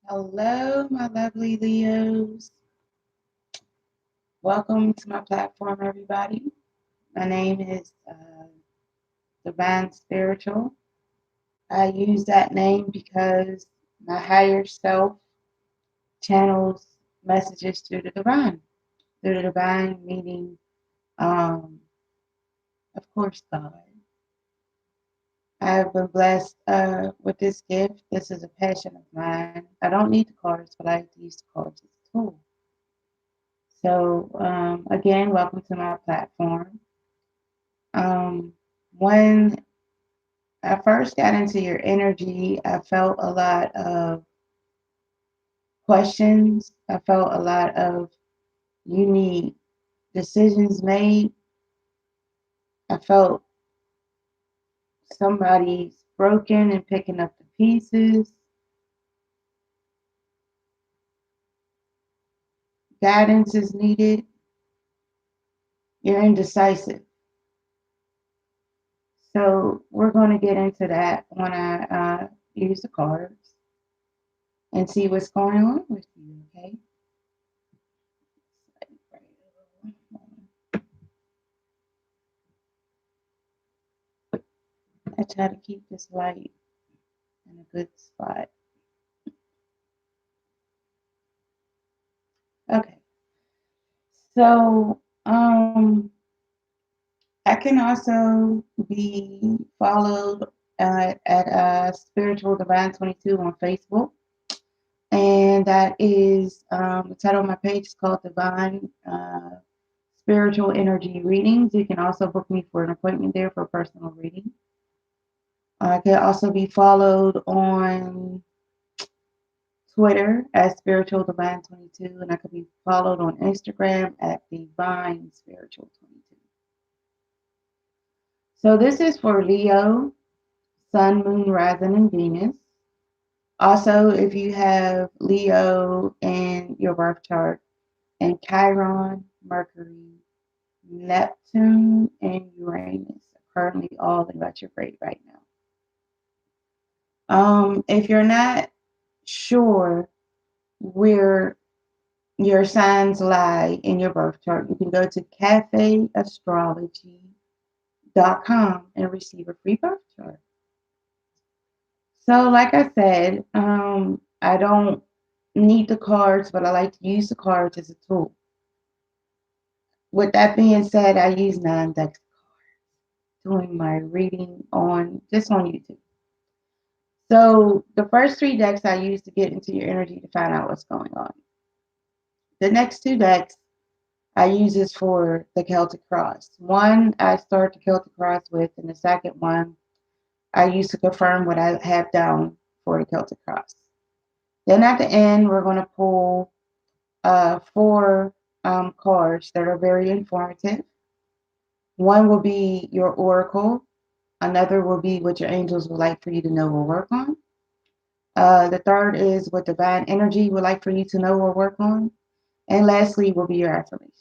Hello, my lovely Leos. Welcome to my platform, everybody. My name is Divine Spiritual. I use that name because my higher self channels messages through the divine. Through the divine, meaning, um, of course, God. I have been blessed with this gift. This is a passion of mine. I don't need the cards, but I like to use the cards as a tool. So, again, welcome to my platform. When I first got into your energy, I felt a lot of questions. I felt a lot of you need decisions made. I felt somebody's broken and picking up the pieces. Guidance is needed. You're indecisive. So we're going to get into that when I use the cards and see what's going on with you, okay? I try to keep this light in a good spot. Okay. So, I can also be followed at Spiritual Divine 22 on Facebook. And that is the title of my page is called Divine Spiritual Energy Readings. You can also book me for an appointment there for a personal reading. I can also be followed on Twitter at Spiritual Divine 22, and I could be followed on Instagram at Divine Spiritual 22. So this is for Leo, Sun, Moon, Rising, and Venus. Also, if you have Leo in your birth chart, and Chiron, Mercury, Neptune, and Uranus are currently all in retrograde right now. If you're not sure where your signs lie in your birth chart, you can go to cafeastrology.com and receive a free birth chart. So, like I said, I don't need the cards, but I like to use the cards as a tool. With that being said, I use non-dex doing my reading on just on YouTube. So the first three decks I use to get into your energy to find out what's going on. The next two decks I use this for the Celtic Cross. One I start the Celtic Cross with, and the second one I use to confirm what I have down for the Celtic Cross. Then at the end, we're going to pull four cards that are very informative. One will be your oracle. Another will be what your angels would like for you to know or work on. The third is what divine energy would like for you to know or work on. And lastly will be your affirmation.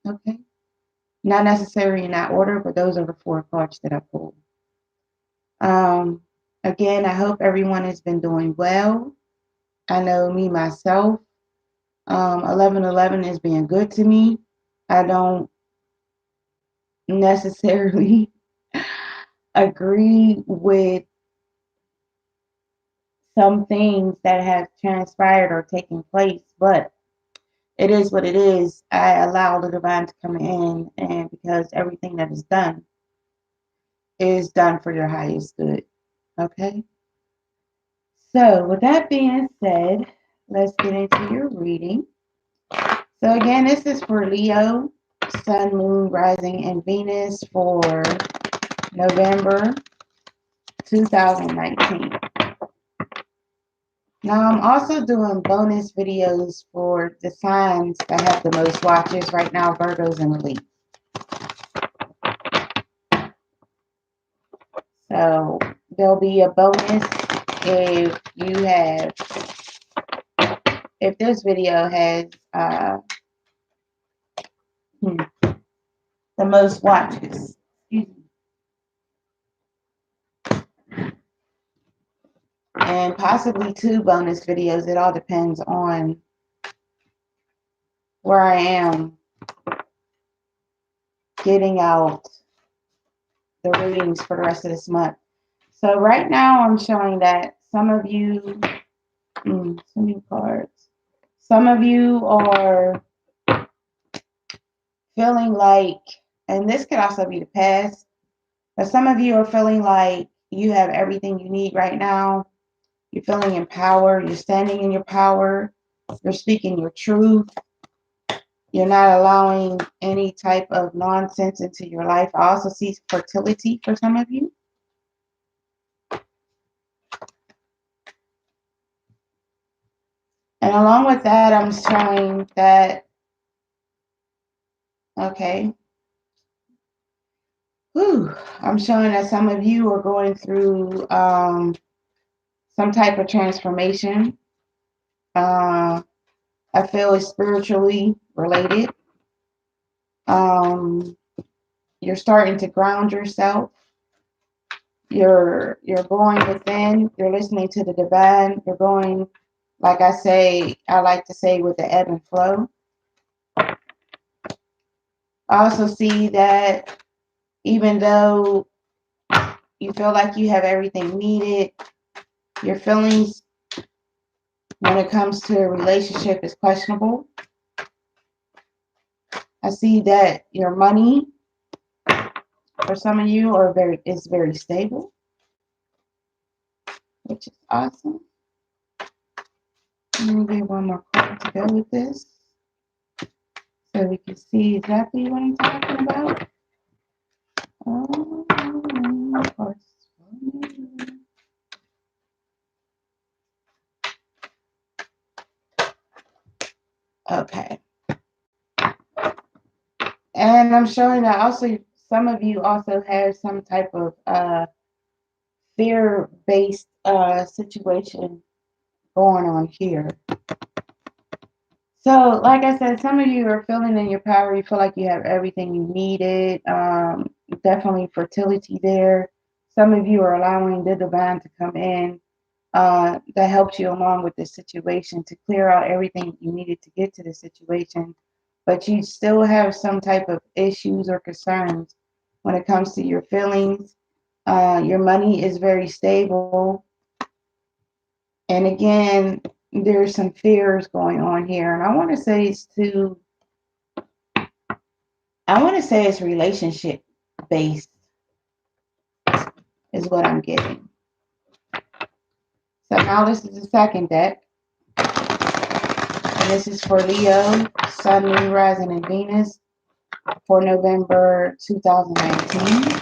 Okay? Not necessarily in that order, but those are the four cards that I pulled. Again, I hope everyone has been doing well. I know me myself. 1111 is being good to me. I don't necessarily agree with some things that have transpired or taken place, but it is what it is. I allow the divine to come in, and because everything that is done for your highest good. Okay? So, with that being said, let's get into your reading. So, again, this is for Leo, Sun, Moon, Rising, and Venus for November 2019. Now, I'm also doing bonus videos for the signs that have the most watches right now, Virgos and Elite. So there'll be a bonus if you have, if this video has the most watches. Excuse me. and possibly 2 bonus videos. It all depends on where I am getting out the readings for the rest of this month. So right now I'm showing that some of you, some new cards, some of you are feeling like, and this could also be the past, but some of you are feeling like you have everything you need right now. You're feeling empowered. You're standing in your power. You're speaking your truth. You're not allowing any type of nonsense into your life. I also see fertility for some of you. And along with that, I'm showing that, okay, I'm showing that some of you are going through some type of transformation. I feel it's spiritually related. You're starting to ground yourself. You're going within. You're listening to the divine. You're going, like I like to say, with the ebb and flow. I also see that even though you feel like you have everything needed, your feelings when it comes to a relationship is questionable. I see that your money for some of you is very stable, which is awesome. Let me get one more card to go with this so we can see exactly what I'm talking about. Of course. Okay. And I'm showing that also some of you also have some type of fear-based situation going on here. So, like I said, some of you are feeling in your power. You feel like you have everything you needed. Definitely fertility there. Some of you are allowing the divine to come in that helps you along with this situation to clear out everything you needed to get to the situation. But you still have some type of issues or concerns when it comes to your feelings. Your money is very stable. And again, there's some fears going on here. And I want to say it's relationship based is what I'm getting. So now this is the second deck. And this is for Leo, Sun, Moon, Rising, and Venus for November 2019.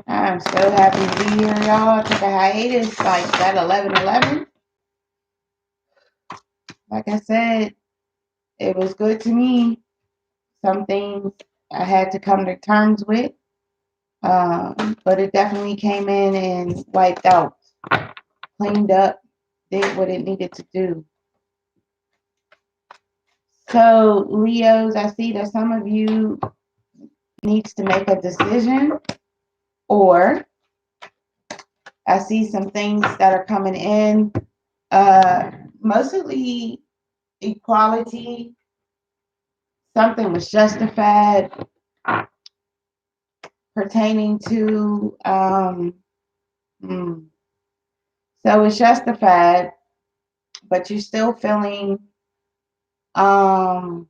I'm so happy to be here, y'all. I took a hiatus like that 11/11. Like I said, it was good to me. Some things I had to come to terms with. But it definitely came in and wiped out, cleaned up, did what it needed to do. So, Leos, I see that some of you needs to make a decision, or I see some things that are coming in, mostly equality. Something was justified pertaining to, so it's justified, but you're still feeling, I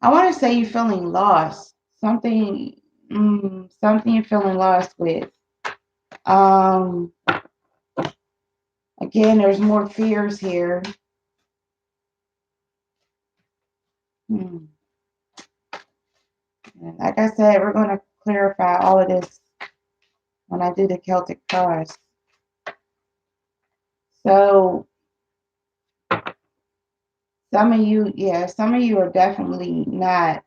want to say you're feeling lost. Something you're feeling lost with. Again, there's more fears here. And like I said, we're going to clarify all of this when I do the Celtic cards. So some of you are definitely not.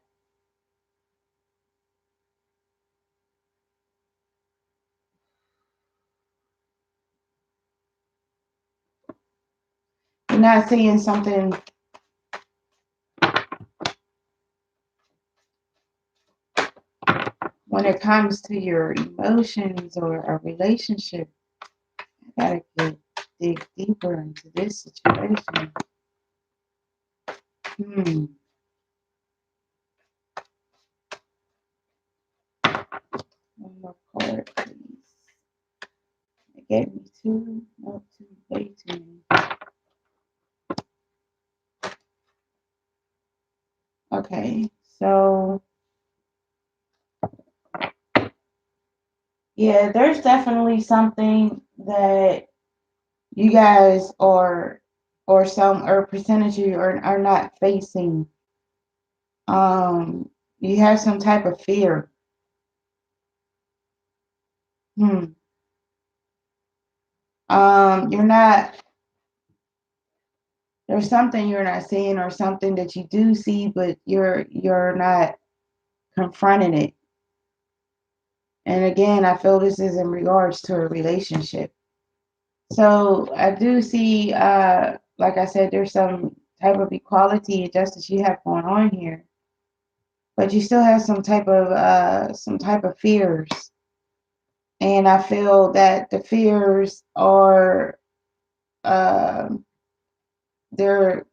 You're not seeing something. when it comes to your emotions or a relationship, I gotta dig deeper into this situation. Hmm. One more card, please. It gave me two, not two, way too many. Okay, so yeah, there's definitely something that you guys are, or some, or percentage of you are not facing. You have some type of fear. Hmm. You're not, there's something you're not seeing or something that you do see, but you're not confronting it. And again, I feel this is in regards to a relationship. So I do see, like I said, there's some type of equality and justice you have going on here, but you still have some type of fears. And I feel that the fears are, uh, they're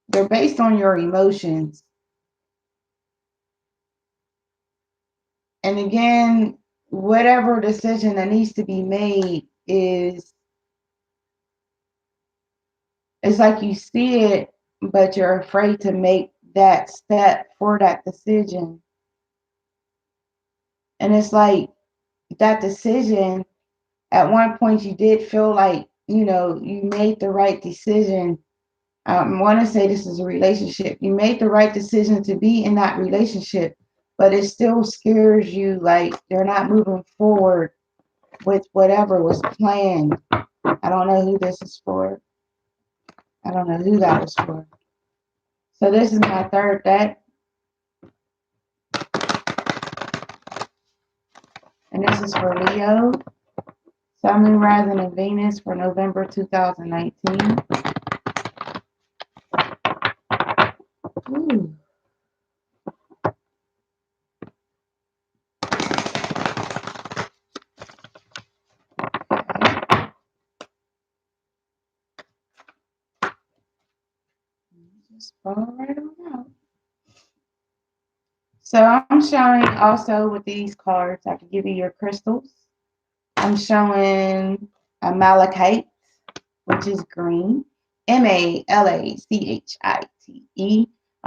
they're based on your emotions. And again, whatever decision that needs to be made is, it's like you see it, but you're afraid to make that step for that decision. And it's like that decision, at one point you did feel like, you made the right decision. I want to say this is a relationship. You made the right decision to be in that relationship, but it still scares you, like you're not moving forward with whatever was planned. I don't know who this is for. I don't know who that was for. So this is my third deck, and this is for Leo, Sun, Moon, Rising, and Venus for November 2019. Ooh. Just fall right on out. So I'm showing also with these cards, I can give you your crystals. I'm showing a malachite, which is green, Malachite.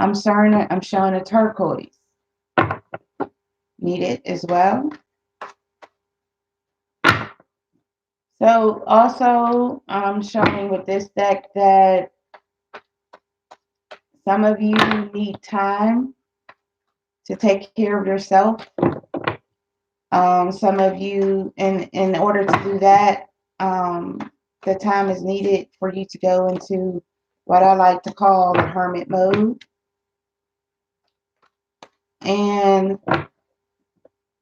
I'm showing a turquoise, needed as well. So also I'm showing with this deck that some of you need time to take care of yourself. Some of you, in order to do that, the time is needed for you to go into what I like to call the hermit mode. And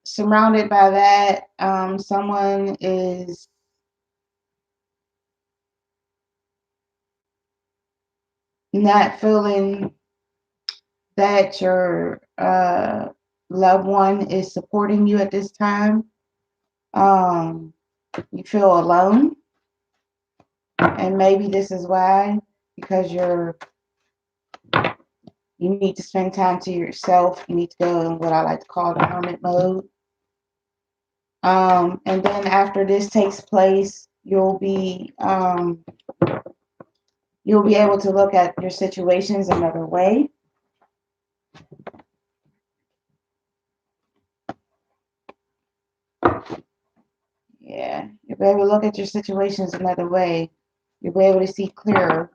surrounded by that, someone is not feeling that your loved one is supporting you at this time. You feel alone, and maybe this is why, because you need to spend time to yourself. You need to go in what I like to call the hermit mode. And then after this takes place, you'll be able to look at your situations another way. Yeah, you'll be able to look at your situations another way. You'll be able to see clearer.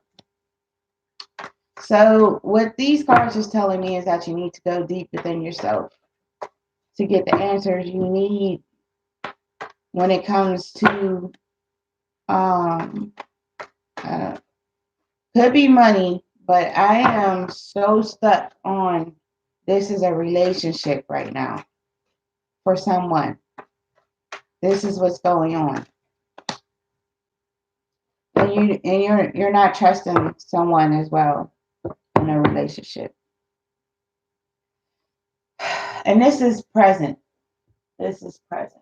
So what these cards is telling me is that you need to go deep within yourself to get the answers you need when it comes to um could be money, but I am so stuck on this is a relationship right now for someone. This is what's going on. And you're not trusting someone as well in a relationship. And this is present. This is present.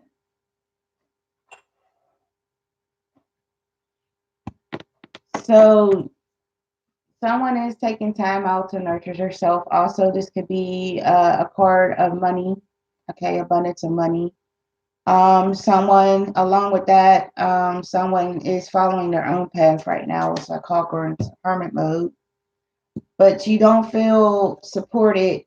So someone is taking time out to nurture yourself. Also, this could be a card of money. Okay, abundance of money. Someone, along with that, someone is following their own path right now. It's like Hawker into hermit mode, but you don't feel supported,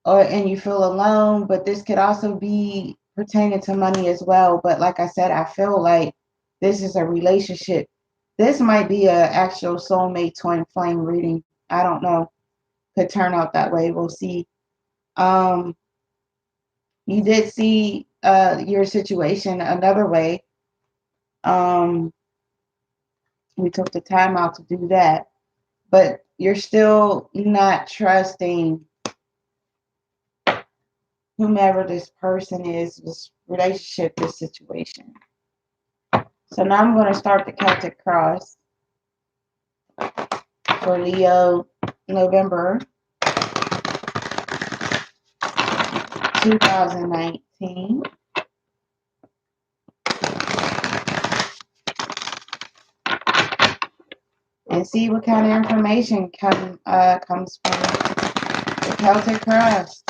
and you feel alone. But this could also be pertaining to money as well. But like I said, I feel like this is a relationship. This might be a actual soulmate twin flame reading. I don't know. Could turn out that way. We'll see. Um, you did see your situation another way. Um, we took the time out to do that, but you're still not trusting whomever this person is, this relationship, this situation. So now I'm going to start the Celtic Cross for Leo, November 2019. And see what kind of information comes from the Celtic Cross.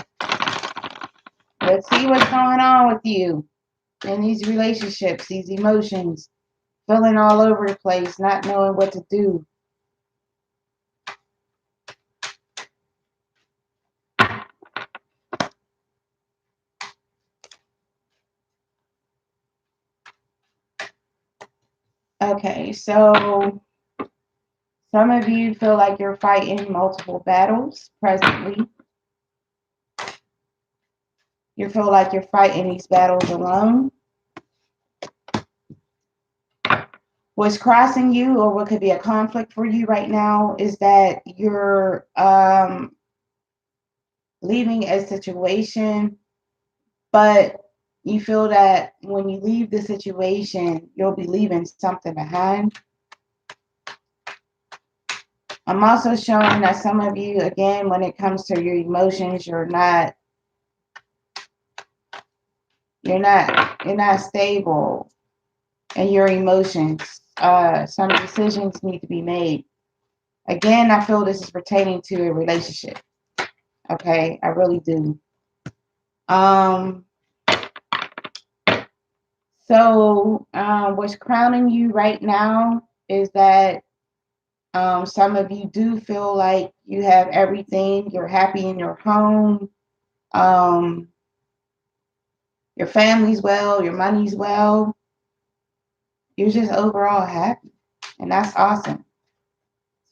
Let's see what's going on with you in these relationships, these emotions, feeling all over the place, not knowing what to do. Okay, so some of you feel like you're fighting multiple battles presently. You feel like you're fighting these battles alone. What's crossing you, or what could be a conflict for you right now, is that you're leaving a situation, but you feel that when you leave the situation, you'll be leaving something behind. I'm also showing that some of you, again, when it comes to your emotions, you're not stable in your emotions. Some decisions need to be made. Again, I feel this is pertaining to a relationship. Okay, I really do. So what's crowning you right now is that some of you do feel like you have everything. You're happy in your home. Your family's well. Your money's well. You're just overall happy. And that's awesome.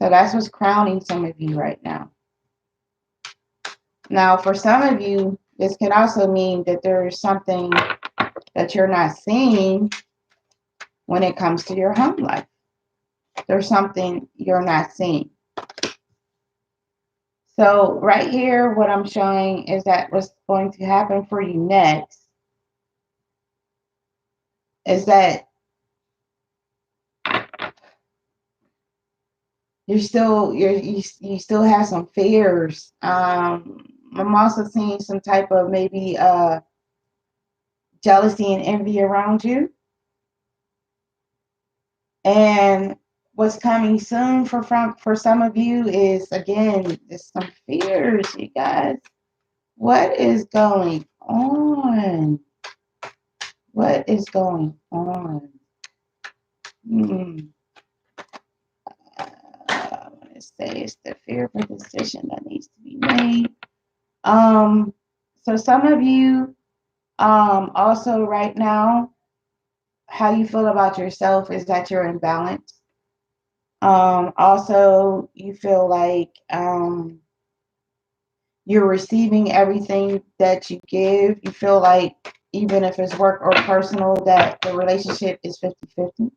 So that's what's crowning some of you right now. Now, for some of you, this can also mean that there is something that you're not seeing when it comes to your home life. There's something you're not seeing. So right here, what I'm showing is that what's going to happen for you next is that you still have some fears. I'm also seeing some type of maybe jealousy and envy around you. And what's coming soon for some of you is, again, there's some fears, you guys. What is going on? What is going on? I want to say it's the fear of a decision that needs to be made. So some of you, also right now, how you feel about yourself is that you're in balance. Also, you feel like you're receiving everything that you give. You feel like even if it's work or personal, that the relationship is 50-50.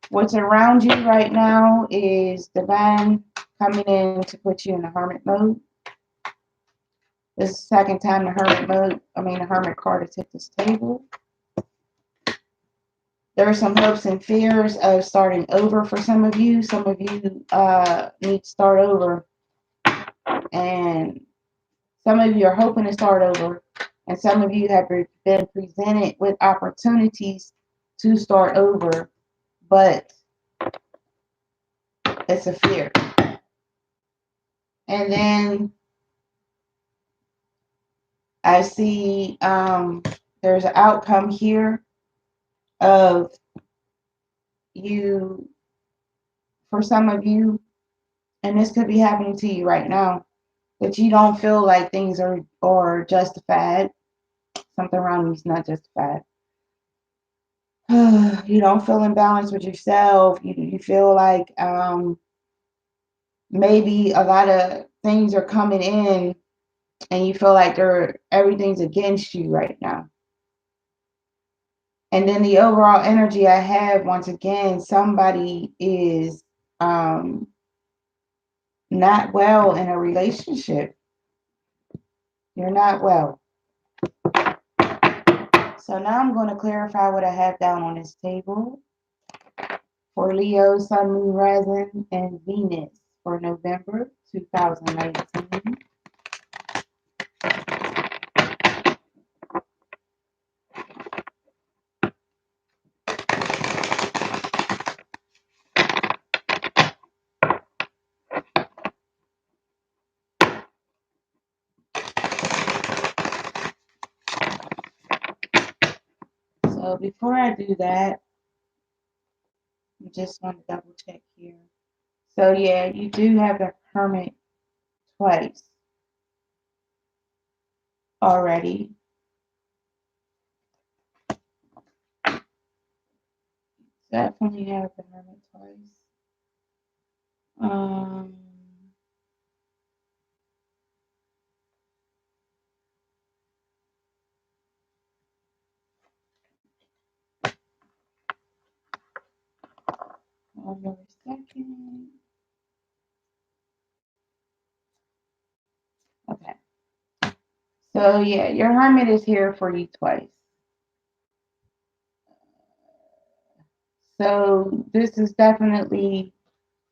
What's around you right now is divine coming in to put you in the hermit mode. This is the second time the hermit card has hit this table. There are some hopes and fears of starting over for some of you. Some of you need to start over, and some of you are hoping to start over, and some of you have been presented with opportunities to start over, but it's a fear. And then I see there's an outcome here of you, for some of you, and this could be happening to you right now, but you don't feel like things are justified. Something around you is not justified. You don't feel in balance with yourself. You feel like maybe a lot of things are coming in and you feel like everything's against you right now. And then the overall energy I have, once again, somebody is not well in a relationship. You're not well. So now I'm going to clarify what I have down on this table for Leo, Sun, Moon, Rising, and Venus for November 2019. So before I do that, I just want to double check here. So yeah, you do have the Hermit twice already. Definitely have the Hermit twice. One more second. Okay. So yeah, your Hermit is here for you twice. So this is definitely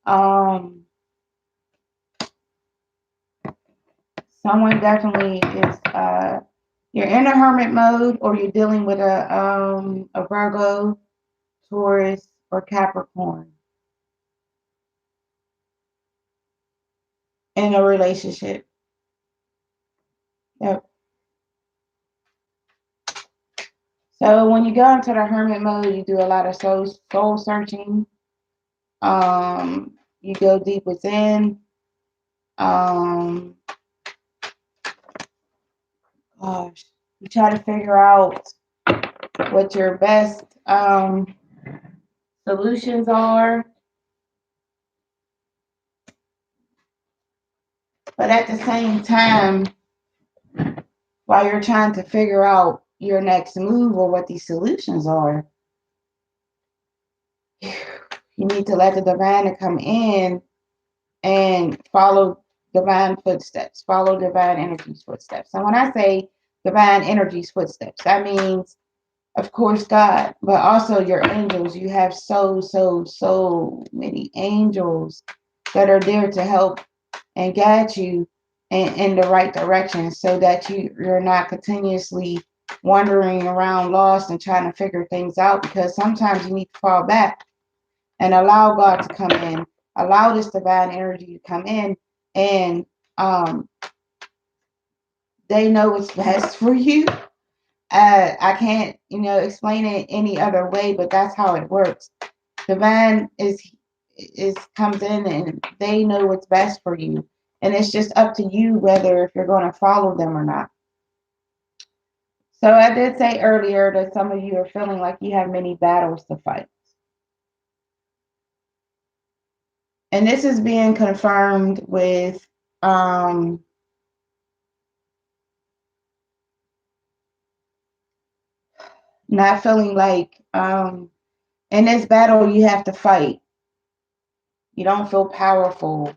someone definitely is you're in a hermit mode, or you're dealing with a Virgo, Taurus, or Capricorn in a relationship. Yep. So when you go into the hermit mode, you do a lot of soul searching. You go deep within. Gosh, you try to figure out what your best solutions are. But at the same time, while you're trying to figure out your next move or what these solutions are, you need to let the divine come in and follow divine footsteps, follow divine energy's footsteps. And when I say divine energy's footsteps, that means, of course, God, but also your angels. You have so many angels that are there to help and guide you in the right direction, so that you're not continuously wandering around lost and trying to figure things out, because sometimes you need to fall back and allow God to come in, allow this divine energy to come in, and they know what's best for you. I can't, explain it any other way, but that's how it works. Divine is comes in and they know what's best for you. And it's just up to you whether if you're going to follow them or not. So I did say earlier that some of you are feeling like you have many battles to fight. And this is being confirmed with not feeling like in this battle you have to fight. You don't feel powerful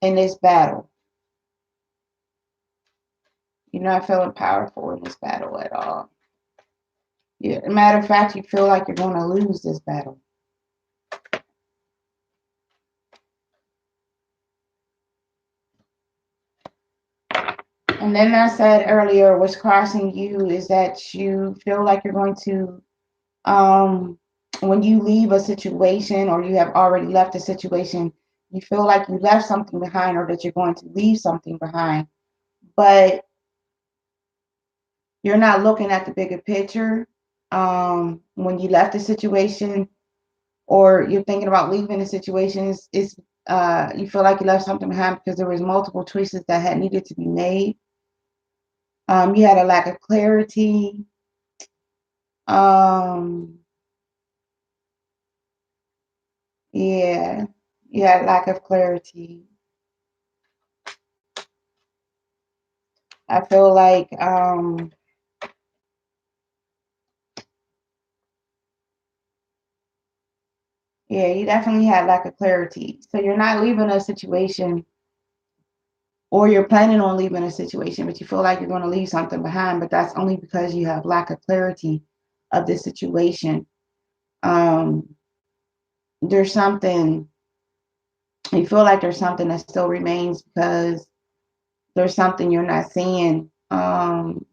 in this battle. You're not feeling powerful in this battle at all. Matter of fact, you feel like you're going to lose this battle. And then I said earlier, what's crossing you is that you feel like you're going to, when you leave a situation or you have already left a situation, you feel like you left something behind or that you're going to leave something behind. But you're not looking at the bigger picture. When you left a situation or you're thinking about leaving a situation, you feel like you left something behind because there was multiple choices that had needed to be made. You had a lack of clarity. Um, yeah, you had lack of clarity. I feel like yeah, you definitely had lack of clarity. So you're not leaving a situation or you're planning on leaving a situation, but you feel like you're going to leave something behind, but that's only because you have lack of clarity of the situation. Um, there's something you feel like there's something that still remains because there's something you're not seeing. And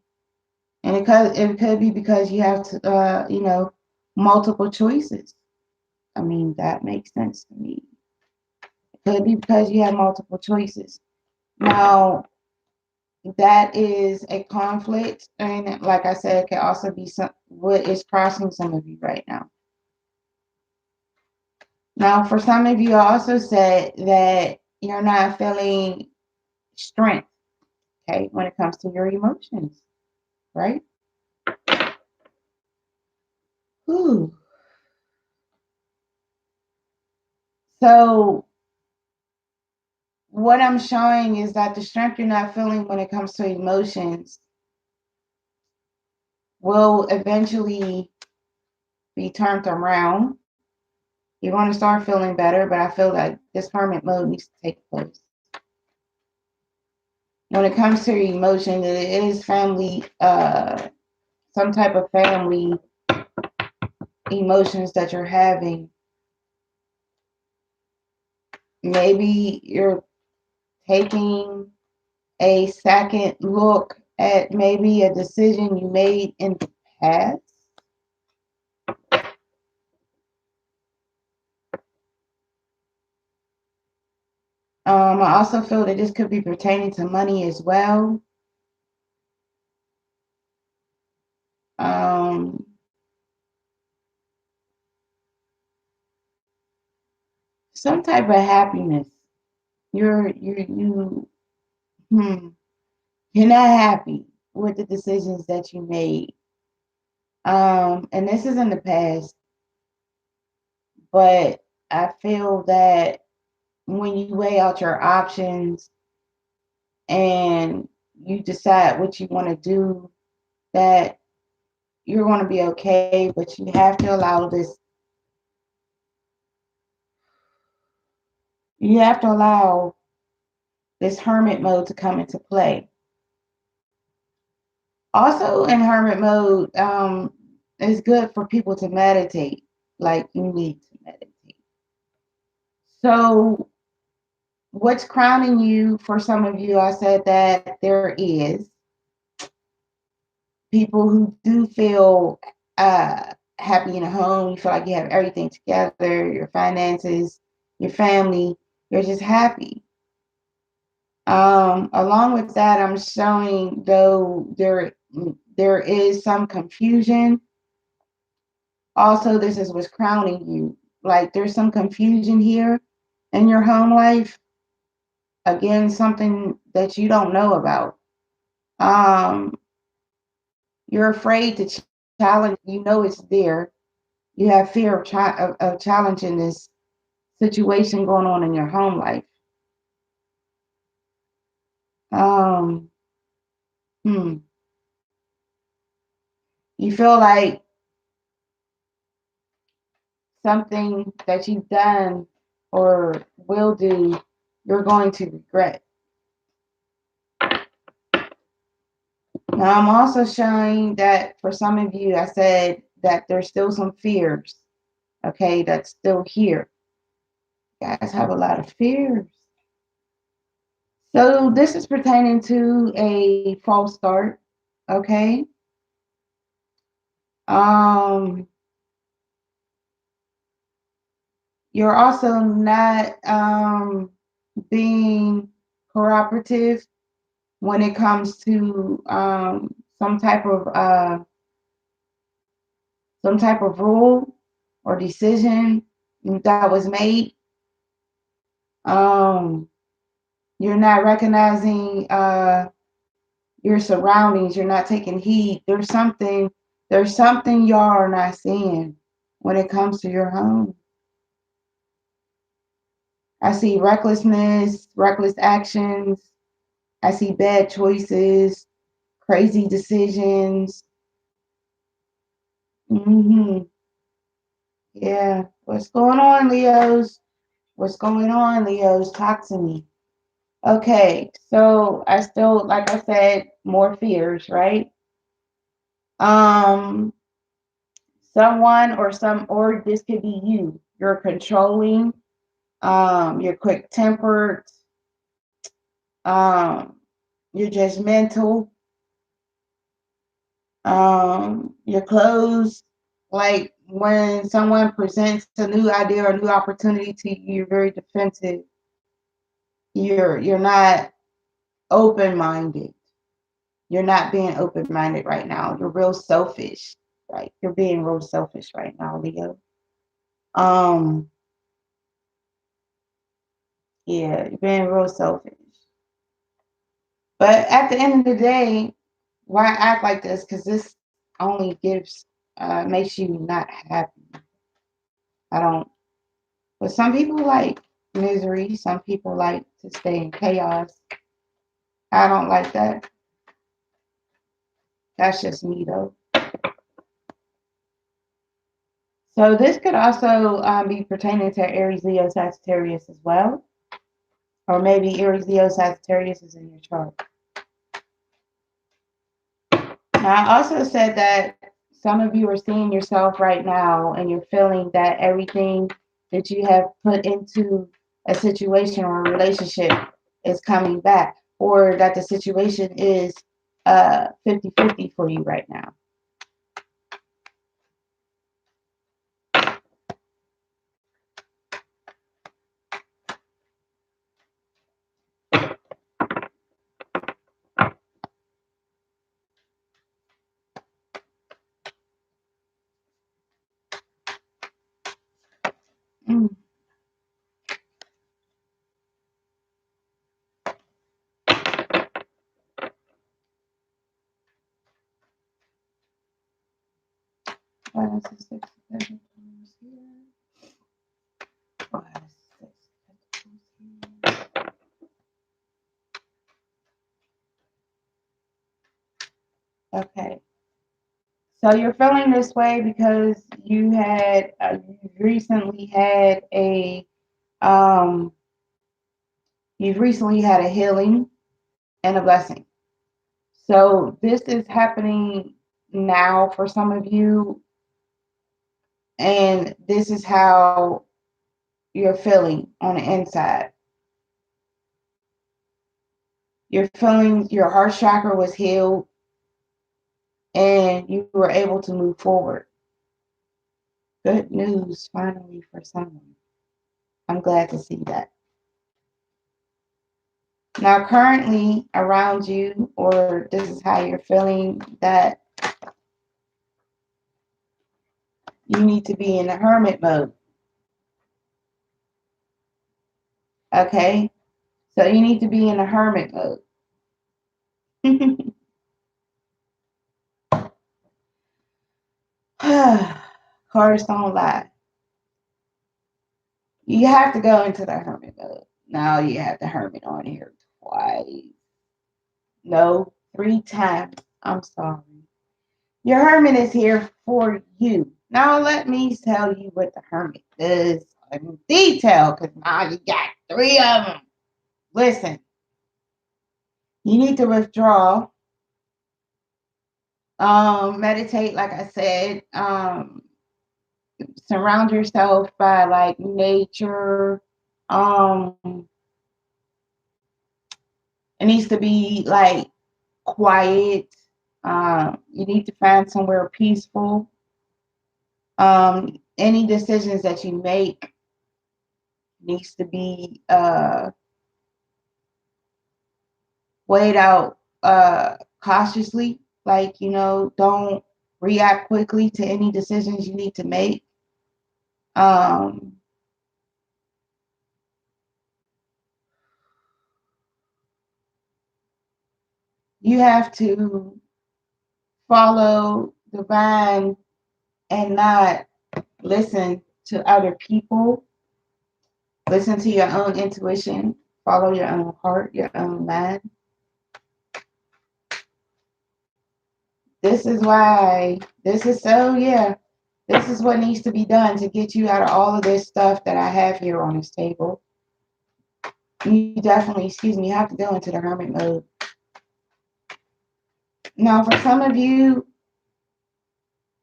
it could be because you have to, multiple choices. I mean, that makes sense to me. It could be because you have multiple choices. Now, that is a conflict, and like I said, it can also be what is crossing some of you right now. Now, for some of you, I also said that you're not feeling strength, okay, when it comes to your emotions, right? Ooh. So, what I'm showing is that the strength you're not feeling when it comes to emotions will eventually be turned around. You're going to start feeling better, but I feel like this hermit mode needs to take place. When it comes to your emotion, it is family, some type of family emotions that you're having. Maybe you're taking a second look at maybe a decision you made in the past. I also feel that this could be pertaining to money as well. Um, some type of happiness. You hmm, you're not happy with the decisions that you made. And this is in the past, but I feel that when you weigh out your options and you decide what you want to do, that you're going to be okay, but you have to allow this, you have to allow this hermit mode to come into play. Also, in hermit mode, it's good for people to meditate, like you need to meditate. So, what's crowning you for some of you? I said that there is people who do feel happy in a home. You feel like you have everything together, your finances, your family. You're just happy. Along with that, I'm showing though there is some confusion. Also, this is what's crowning you. Like there's some confusion here in your home life. Again, something that you don't know about. Um, you're afraid to challenge. You know it's there. You have fear of challenging this situation going on in your home life. Um, hmm. You feel like something that you've done or will do, you're going to regret. Now, I'm also showing that for some of you, I said that there's still some fears, okay, that's still here. You guys have a lot of fears. So this is pertaining to a false start, okay? Um, you're also not being cooperative when it comes to some type of rule or decision that was made. Um, you're not recognizing your surroundings. You're not taking heed. There's something y'all are not seeing when it comes to your home. I see recklessness, reckless actions. I see bad choices, crazy decisions. Yeah. What's going on, Leos? What's going on, Leos? Talk to me. Okay. So I still, like I said, more fears, right? Um, someone or this could be you. You're controlling. You're quick tempered. Um, you're judgmental. You're closed. Like when someone presents a new idea or new opportunity to you, you're very defensive. You're not open minded. You're not being open minded right now. You're real selfish. Right? You're being real selfish right now, Leo. Um, yeah, you're being real selfish. But at the end of the day, why act like this? Because this only makes you not happy. I don't. But some people like misery. Some people like to stay in chaos. I don't like that. That's just me, though. So this could also be pertaining to Aries, Leo, Sagittarius as well. Or maybe Aries, Leo, Sagittarius is in your chart. Now, I also said that some of you are seeing yourself right now and you're feeling that everything that you have put into a situation or a relationship is coming back, or that the situation is 50-50 for you right now. Mm. Okay. So you're feeling this way because you recently had a um, you've recently had a healing and a blessing. So this is happening now for some of you, and this is how you're feeling on the inside. You're feeling your heart chakra was healed, and you were able to move forward. Good news finally for someone. I'm glad to see that. Now, currently around you, or this is how you're feeling, that you need to be in the hermit mode. Okay? So you need to be in the hermit mode. Cards don't lie. You have to go into the hermit mode. Now you have the hermit on here twice. No, 3 times. I'm sorry. Your hermit is here for you. Now let me tell you what the hermit does in detail, because now you got 3 of them. Listen, you need to withdraw Meditate, like I said. Surround yourself by like nature. Um, it needs to be like quiet. You need to find somewhere peaceful. Any decisions that you make needs to be weighed out cautiously. Like, don't react quickly to any decisions you need to make. Um, you have to follow divine and not listen to other people. Listen to your own intuition. Follow your own heart, your own mind. This is why, this is so, yeah, this is what needs to be done to get you out of all of this stuff that I have here on this table. You definitely, excuse me, you have to go into the hermit mode. Now, for some of you,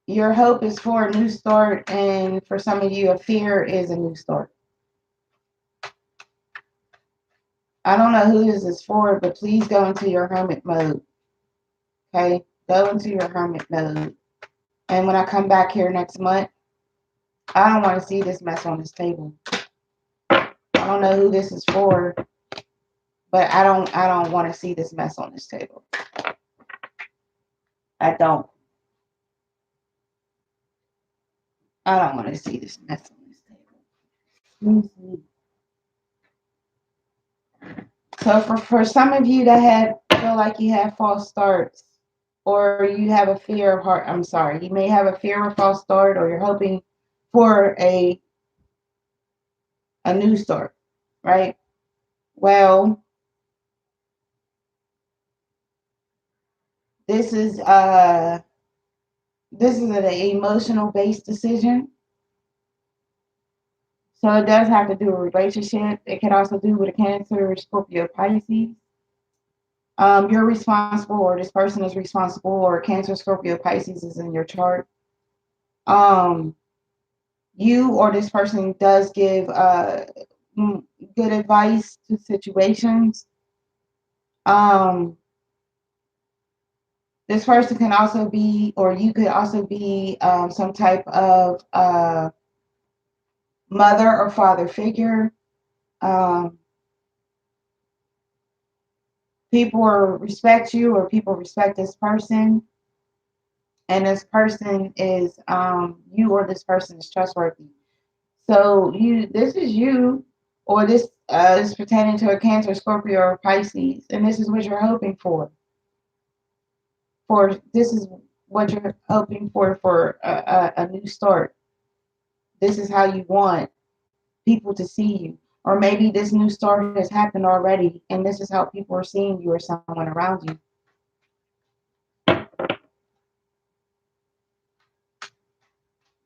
your hope is for a new start, and for some of you, a fear is a new start. I don't know who this is for, but please go into your hermit mode. Okay? Go into your hermit mode. And when I come back here next month, I don't want to see this mess on this table. I don't know who this is for, but I don't want to see this mess on this table. I don't. I don't want to see this mess on this table. So for some of you that feel like you have false starts, or you have a fear of heart, I'm sorry, you may have a fear of false start, or you're hoping for a new start, right? Well, this is an emotional based decision. So it does have to do with relationship. It can also do with a Cancer, Scorpio, Pisces. You're responsible, or this person is responsible, or Cancer, Scorpio, Pisces is in your chart. Um, you or this person does give good advice to situations. Um, this person can also be, or you could also be some type of mother or father figure. Um, people respect you, or people respect this person, and this person is you, or this person is trustworthy. So this is you, or this is pertaining to a Cancer, Scorpio, or Pisces, and this is what you're hoping for. This is what you're hoping for a new start. This is how you want people to see you, or maybe this new start has happened already, and this is how people are seeing you or someone around you.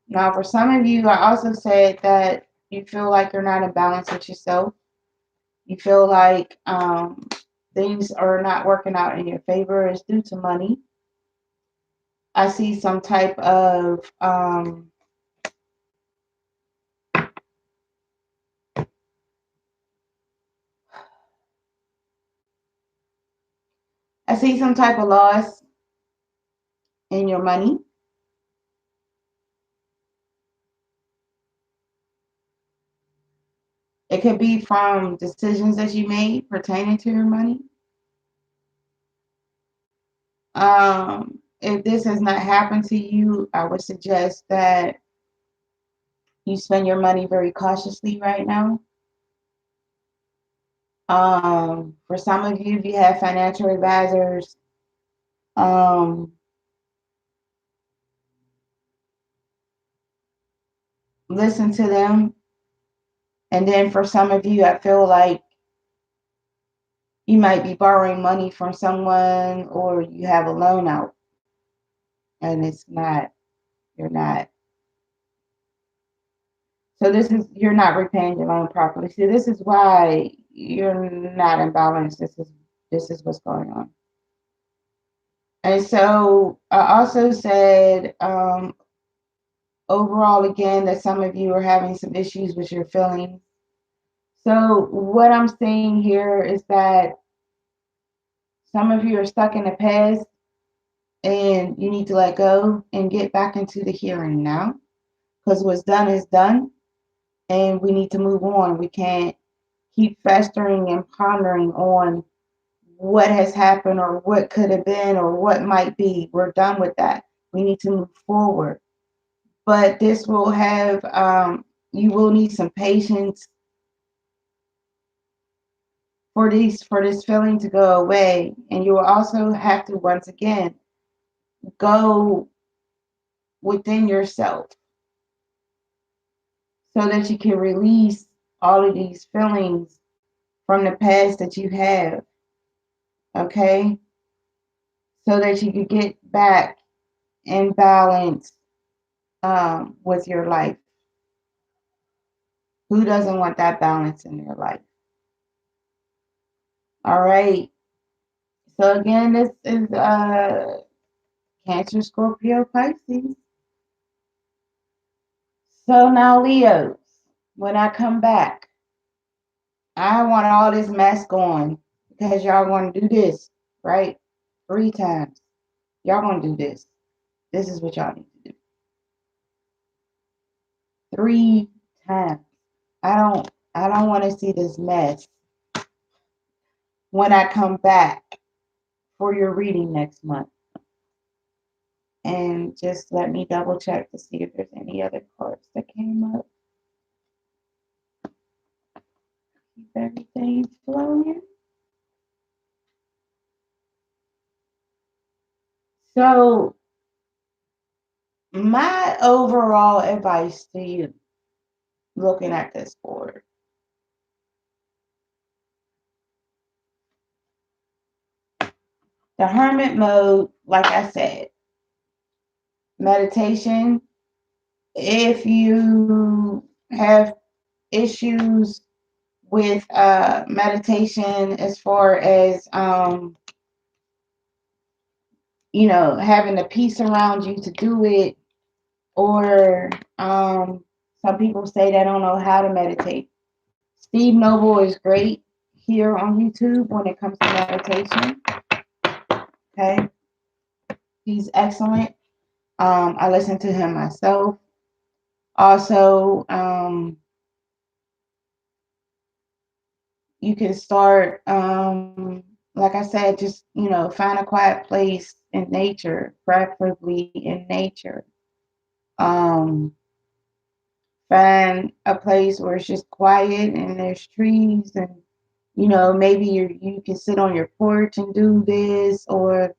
Now, for some of you, I also said that you feel like you're not in balance with yourself. You feel like things are not working out in your favor. It's due to money. I see some type of loss in your money. It could be from decisions that you made pertaining to your money. If this has not happened to you, I would suggest that you spend your money very cautiously right now. For some of you, if you have financial advisors, um, listen to them. And then for some of you, I feel like you might be borrowing money from someone, or you have a loan out, and you're not. So you're not repaying your loan properly. See, this is why you're not in balance. This is what's going on. And so I also said overall again that some of you are having some issues with your feelings. So what I'm saying here is that some of you are stuck in the past and you need to let go and get back into the here and now, because what's done is done and we need to move on. We can't keep festering and pondering on what has happened or what could have been or what might be. We're done with that. We need to move forward. But this will have, you will need some patience for this feeling to go away. And you will also have to once again go within yourself so that you can release all of these feelings from the past that you have, okay? So that you can get back in balance with your life. Who doesn't want that balance in their life? All right. So again, this is Cancer, Scorpio, Pisces. So now Leos, when I come back, I want all this mess going because y'all want to do this, right? 3 times. Y'all want to do this. This is what y'all need to do. 3 times. I don't want to see this mess when I come back for your reading next month. And just let me double check to see if there's any other cards that came up. Keep everything flowing. So my overall advice to you, looking at this board, the hermit mode, like I said, meditation. If you have issues with meditation as far as having the peace around you to do it, or some people say they don't know how to meditate. Steve Noble is great here on YouTube when it comes to meditation. Okay, he's excellent. I listen to him myself. Also, you can start, like I said, just find a quiet place in nature, preferably in nature. Um, Find a place where it's just quiet and there's trees, and maybe you can sit on your porch and do this, or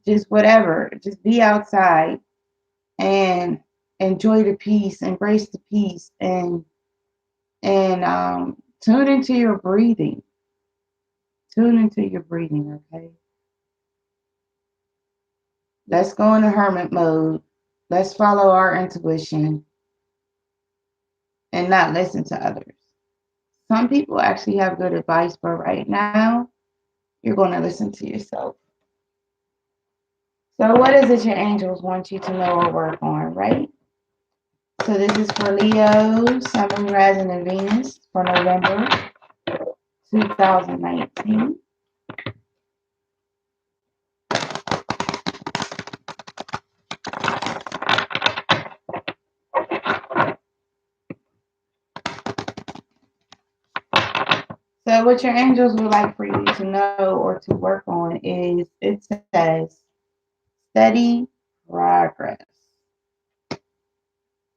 just whatever. Just be outside and enjoy the peace, embrace the peace, and tune into your breathing. Tune into your breathing, okay? Let's go into hermit mode. Let's follow our intuition and not listen to others. Some people actually have good advice, but right now, you're going to listen to yourself. So, what is it your angels want you to know or work on, right? So, this is for Leo, Sun, Moon, Rising, and Venus for November 2019. So, what your angels would like for you to know or to work on is, it says, steady progress.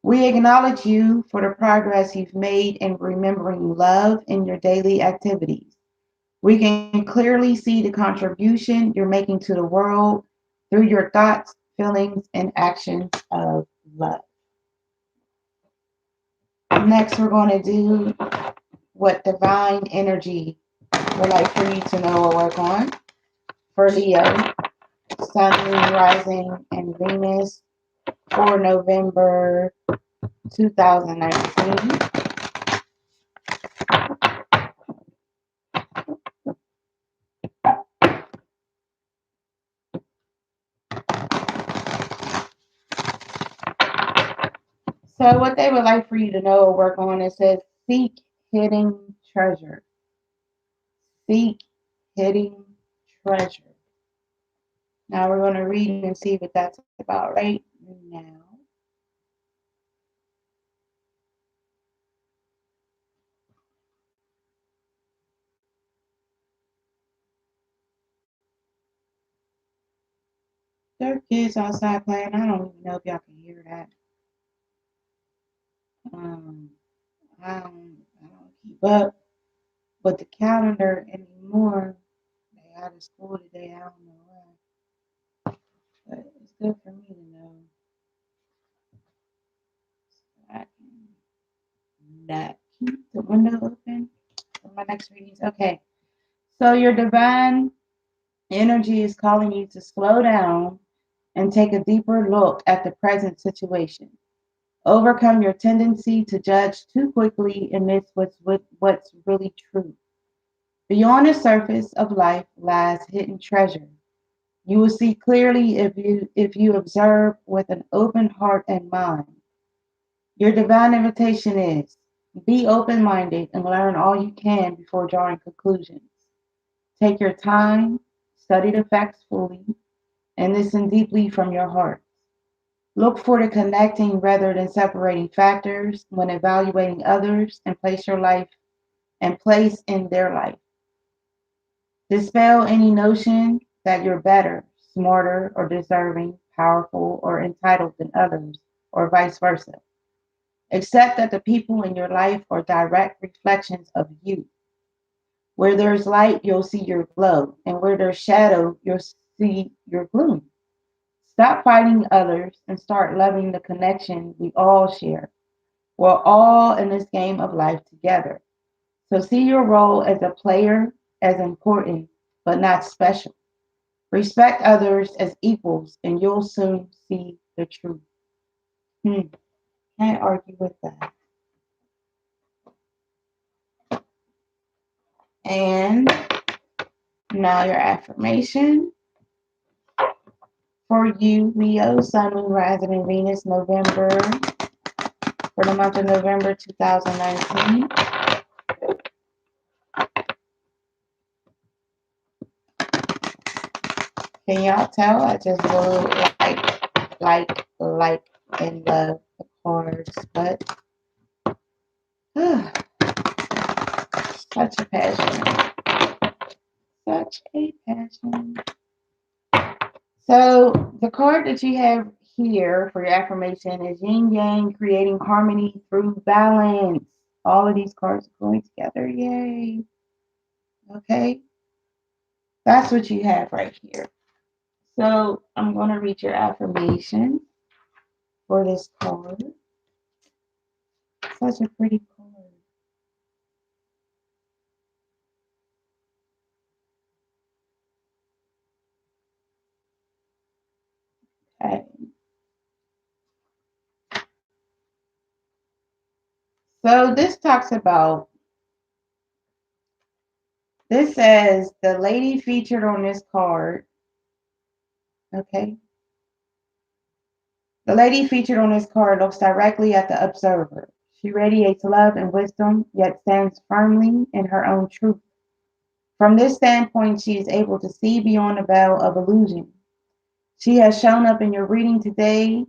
We acknowledge you for the progress you've made in remembering love in your daily activities. We can clearly see the contribution you're making to the world through your thoughts, feelings, and actions of love. Next, we're going to do what divine energy would like for you to know or work on. For Leo, Sun, Moon, Rising, and Venus for November 2019. So, what they would like for you to know or work on, it says seek hidden treasure. Seek hidden treasure. Now, we're going to read and see what that's about right now. There are kids outside playing. I don't even know if y'all can hear that. Um, I don't keep up with the calendar anymore. They out of school today. I don't know why, but it's good for me to know so I can not keep the window open for my next readings. Okay, so your divine energy is calling you to slow down and take a deeper look at the present situation. Overcome your tendency to judge too quickly amidst what's really true. Beyond the surface of life lies hidden treasure. You will see clearly if you observe with an open heart and mind. Your divine invitation is be open minded and learn all you can before drawing conclusions. Take your time, study the facts fully, and listen deeply from your heart. Look for the connecting rather than separating factors when evaluating others and place in their life. Dispel any notion that you're better, smarter, or deserving, powerful, or entitled than others, or vice versa. Accept that the people in your life are direct reflections of you. Where there's light, you'll see your glow, and where there's shadow, you'll see your gloom. Stop fighting others and start loving the connection we all share. We're all in this game of life together. So see your role as a player as important, but not special. Respect others as equals, and you'll soon see the truth. Hmm. Can't argue with that. And now your affirmation for you, Leo, Sun, Moon, Rising, and Venus, for the month of November 2019. Can y'all tell? I just wrote like, and love the cards, but such a passion. Such a passion. So the card that you have here for your affirmation is Yin Yang, creating harmony through balance. All of these cards are going together. Yay. Okay. That's what you have right here. So I'm going to read your affirmation for this card. Such a pretty card. Okay. So this talks about, this says the lady featured on this card. Okay. The lady featured on this card looks directly at the observer. She radiates love and wisdom, yet stands firmly in her own truth. From this standpoint, she is able to see beyond the veil of illusion. She has shown up in your reading today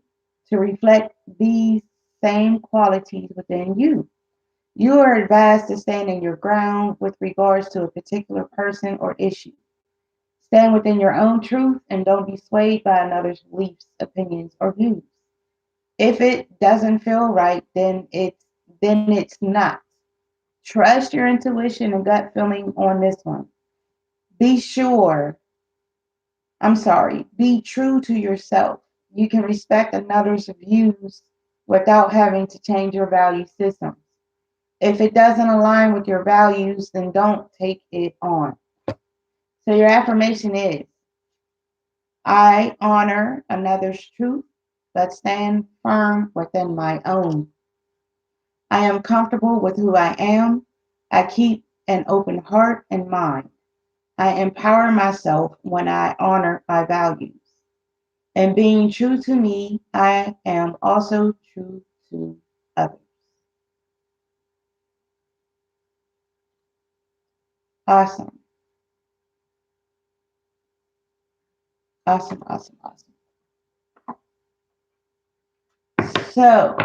to reflect these same qualities within you. You are advised to stand in your ground with regards to a particular person or issue. Stand within your own truth and don't be swayed by another's beliefs, opinions, or views. If it doesn't feel right, then it's not. Trust your intuition and gut feeling on this one. Be sure, be true to yourself. You can respect another's views without having to change your value systems. If it doesn't align with your values, then don't take it on. So your affirmation is I honor another's truth, but stand firm within my own. I am comfortable with who I am. I keep an open heart and mind. I empower myself when I honor my values. And being true to me, I am also true to others. Awesome. Awesome, awesome, awesome. So,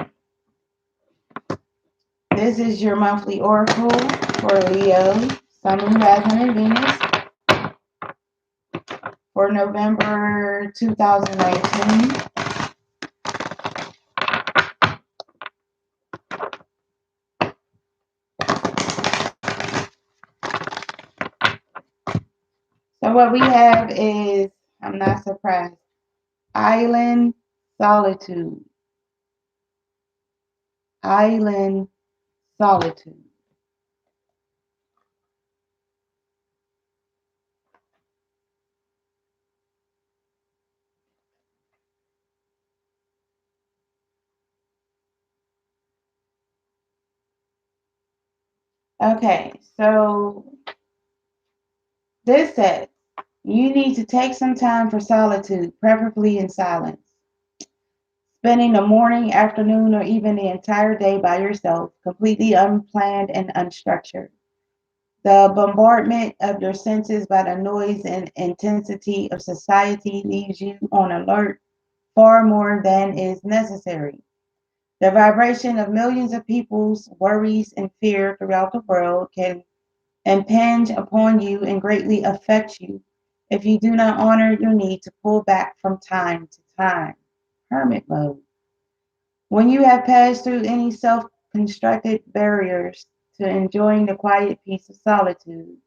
this is your monthly oracle for Leo, Sun, Moon, Rising, and Venus for November 2019. So, what we have is, I'm not surprised, Island Solitude. Island Solitude. Okay, so this says you need to take some time for solitude, preferably in silence. Spending the morning, afternoon, or even the entire day by yourself, completely unplanned and unstructured. The bombardment of your senses by the noise and intensity of society leaves you on alert far more than is necessary. The vibration of millions of people's worries and fear throughout the world can impinge upon you and greatly affect you if you do not honor your need to pull back from time to time. Hermit mode. When you have passed through any self constructed barriers to enjoying the quiet peace of solitude,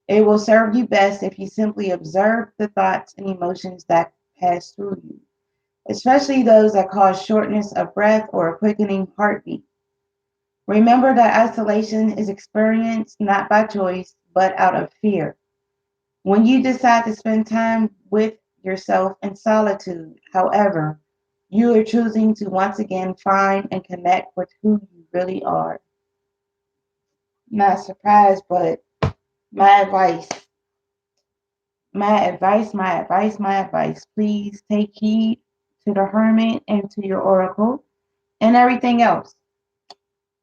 it will serve you best if you simply observe the thoughts and emotions that pass through you, especially those that cause shortness of breath or a quickening heartbeat. Remember that isolation is experienced not by choice, but out of fear. When you decide to spend time with yourself in solitude, however, you are choosing to once again find and connect with who you really are. Not surprised, but my advice, my advice, please take heed to the hermit and to your oracle and everything else,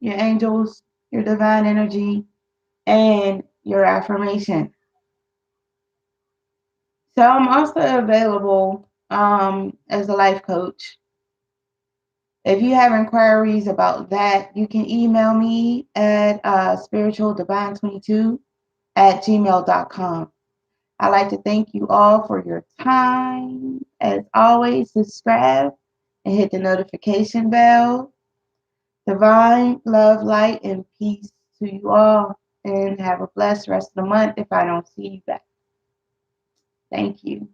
your angels, your divine energy, and your affirmation. So I'm also available as a life coach. If you have inquiries about that, you can email me at spiritualdivine22 at gmail.com. I'd like to thank you all for your time. As always, subscribe and hit the notification bell. Divine love, light, and peace to you all. And have a blessed rest of the month if I don't see you back. Thank you.